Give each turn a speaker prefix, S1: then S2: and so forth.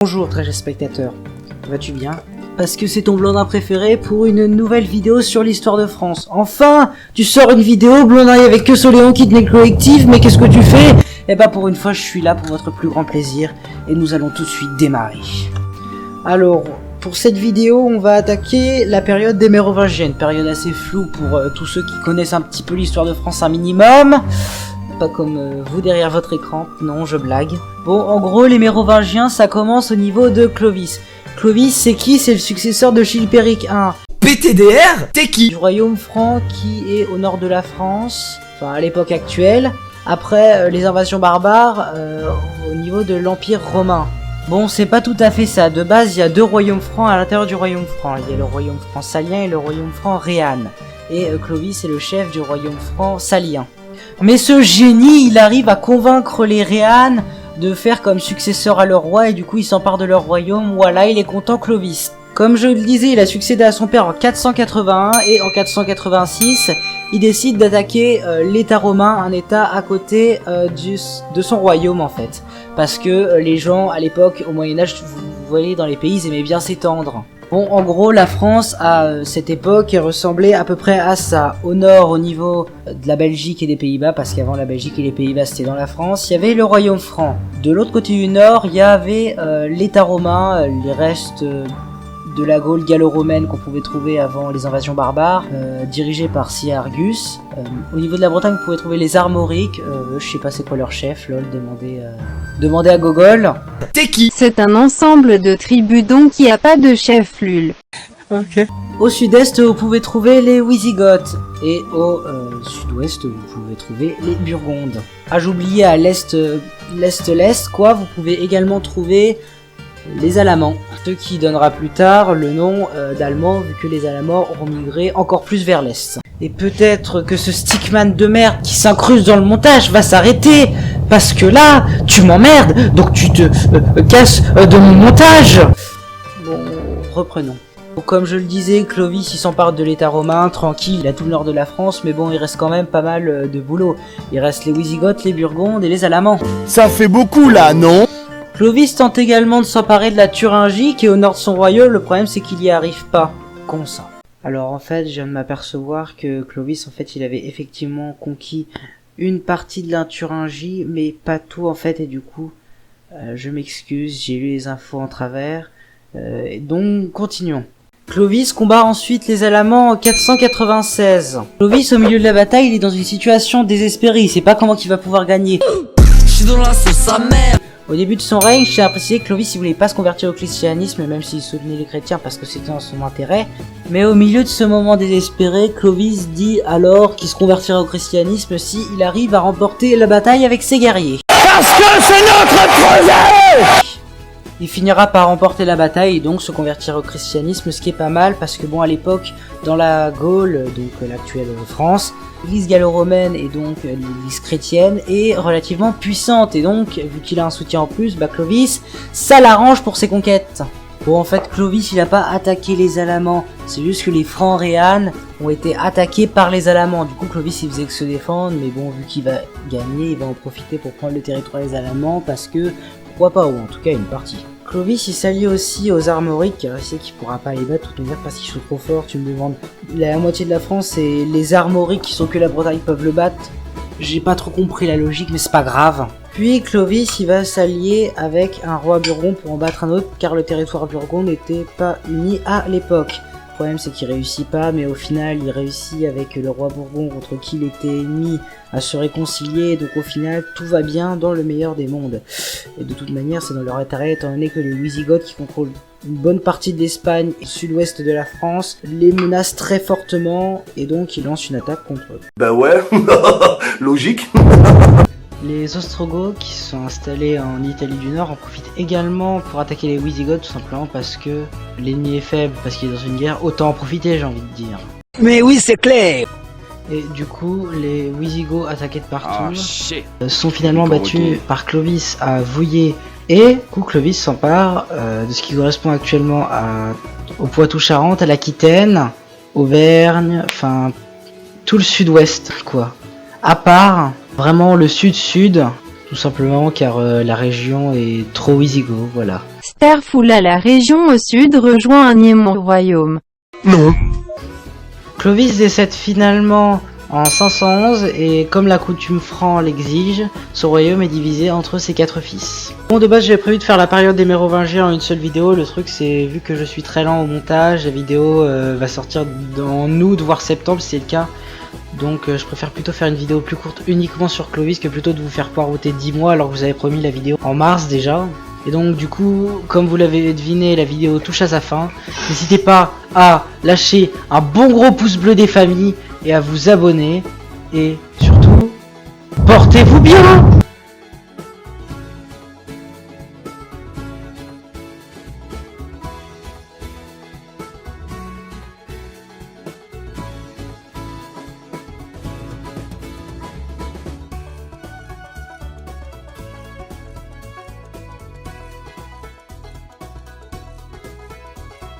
S1: Bonjour très chers spectateurs, vas-tu bien? Parce que c'est ton blondin préféré pour une nouvelle vidéo sur l'histoire de France. Enfin, tu sors une vidéo, blondin, il y avait que Soléon qui tenait le collectif, mais qu'est-ce que tu fais? Eh ben pour une fois je suis là pour votre plus grand plaisir, et nous allons tout de suite démarrer. Alors, pour cette vidéo, on va attaquer la période des Mérovingiens, une période assez floue pour tous ceux qui connaissent un petit peu l'histoire de France un minimum. Pas comme vous derrière votre écran, non je blague. Bon, en gros les Mérovingiens ça commence au niveau de Clovis. Clovis c'est qui? C'est le successeur de Chilpéric I.
S2: PTDR? T'es qui?
S1: Du royaume franc qui est au nord de la France, enfin à l'époque actuelle, après les invasions barbares au niveau de l'Empire romain. Bon, c'est pas tout à fait ça, de base il y a deux royaumes francs à l'intérieur du royaume franc, il y a le royaume franc salien et le royaume franc réan. Et Clovis est le chef du royaume franc salien. Mais ce génie, il arrive à convaincre les Réans de faire comme successeur à leur roi et du coup il s'empare de leur royaume. Voilà, il est content Clovis. Comme je le disais, il a succédé à son père en 481 et en 486, il décide d'attaquer l'état romain, un état à côté de son royaume en fait. Parce que les gens à l'époque, au Moyen-Âge, vous voyez dans les pays, ils aimaient bien s'étendre. Bon, en gros, la France, à cette époque, ressemblait à peu près à ça. Au nord, au niveau de la Belgique et des Pays-Bas, parce qu'avant la Belgique et les Pays-Bas, c'était dans la France, il y avait le royaume franc. De l'autre côté du nord, il y avait l'État romain, les restes de la Gaule gallo-romaine qu'on pouvait trouver avant les invasions barbares, dirigés par Siargus. Au niveau de la Bretagne, vous pouvez trouver les Armoriques, je sais pas c'est quoi leur chef, lol, demandez à Gogol.
S2: T'es qui?
S3: C'est un ensemble de tribus donc il n'y a pas de chef lul.
S2: Ok.
S1: Au sud-est, vous pouvez trouver les Wisigoths, et au sud-ouest, vous pouvez trouver les Burgondes. Ah, j'oubliais à l'est, quoi, vous pouvez également trouver les Alamans, ce qui donnera plus tard le nom d'Allemands, vu que les Alamans auront migré encore plus vers l'est. Et peut-être que ce stickman de merde qui s'incruste dans le montage va s'arrêter, parce que là, tu m'emmerdes, donc tu te casses de mon montage. Bon, reprenons. Comme je le disais, Clovis il s'empare de l'état romain, tranquille, il a tout le nord de la France, mais bon, il reste quand même pas mal de boulot. Il reste les Wisigoths, les Burgondes et les Alamans.
S2: Ça fait beaucoup là, non?
S1: Clovis tente également de s'emparer de la Thuringie qui est au nord de son royaume, le problème c'est qu'il y arrive pas. Con ça. Alors en fait, je viens de m'apercevoir que Clovis en fait il avait effectivement conquis une partie de la Thuringie, mais pas tout en fait, et du coup, je m'excuse, j'ai lu les infos en travers, donc continuons. Clovis combat ensuite les Alamans en 496. Clovis au milieu de la bataille, il est dans une situation désespérée, il sait pas comment il va pouvoir gagner.
S2: J'suis dans la sauce sa mère.
S1: Au début de son règne, je tiens à préciser que Clovis il voulait pas se convertir au christianisme, même s'il soutenait les chrétiens parce que c'était dans son intérêt. Mais au milieu de ce moment désespéré, Clovis dit alors qu'il se convertira au christianisme si il arrive à remporter la bataille avec ses guerriers.
S2: Parce que c'est notre projet!
S1: Il finira par remporter la bataille et donc se convertir au christianisme, ce qui est pas mal parce que bon, à l'époque, dans la Gaule, donc l'actuelle France, l'église gallo-romaine et donc l'église chrétienne est relativement puissante, et donc vu qu'il a un soutien en plus, bah Clovis, ça l'arrange pour ses conquêtes. Bon, en fait, Clovis il a pas attaqué les Alamans, c'est juste que les Francs Réans ont été attaqués par les Alamans. Du coup Clovis il faisait que se défendre, mais bon, vu qu'il va gagner, il va en profiter pour prendre le territoire des Alamans, parce que pourquoi pas, ou en tout cas une partie. Clovis il s'allie aussi aux Armoriques, car il sait qu'il pourra pas les battre, tout dire parce qu'ils sont trop forts. Tu me demandes, la moitié de la France et les Armoriques qui sont que la Bretagne peuvent le battre. J'ai pas trop compris la logique, mais c'est pas grave. Puis Clovis il va s'allier avec un roi burgonde pour en battre un autre, car le territoire burgonde n'était pas uni à l'époque. Le problème c'est qu'il réussit pas, mais au final il réussit avec le roi Bourgon contre qui il était ennemi à se réconcilier, donc au final tout va bien dans le meilleur des mondes. Et de toute manière c'est dans leur intérêt, étant donné que les Wisigoths qui contrôlent une bonne partie de l'Espagne et sud-ouest de la France les menacent très fortement, et donc ils lancent une attaque contre eux.
S4: Bah ouais, logique.
S1: Les Ostrogoths qui se sont installés en Italie du Nord en profitent également pour attaquer les Wisigoths, tout simplement parce que l'ennemi est faible, parce qu'il est dans une guerre, autant en profiter j'ai envie de dire.
S2: Mais oui, c'est clair.
S1: Et du coup, les Wisigoths attaqués de partout sont finalement battus par Clovis à Vouillé, et du coup Clovis s'empare de ce qui correspond actuellement au Poitou-Charentes, à l'Aquitaine, Auvergne, enfin tout le sud-ouest quoi. À part vraiment le sud-sud, tout simplement car la région est trop wisigoth, voilà.
S3: Terfoula, la région au sud, rejoint un immense royaume.
S2: Non.
S1: Clovis décède finalement en 511 et comme la coutume franc l'exige, son royaume est divisé entre ses 4 fils. Bon, de base j'avais prévu de faire la période des Mérovingiens en une seule vidéo. Le truc c'est, vu que je suis très lent au montage, la vidéo va sortir en août voire septembre si c'est le cas. Donc je préfère plutôt faire une vidéo plus courte uniquement sur Clovis que plutôt de vous faire poireauter 10 mois alors que vous avez promis la vidéo en mars déjà. Et donc du coup, comme vous l'avez deviné, la vidéo touche à sa fin. N'hésitez pas à lâcher un bon gros pouce bleu des familles et à vous abonner. Et surtout, portez-vous bien!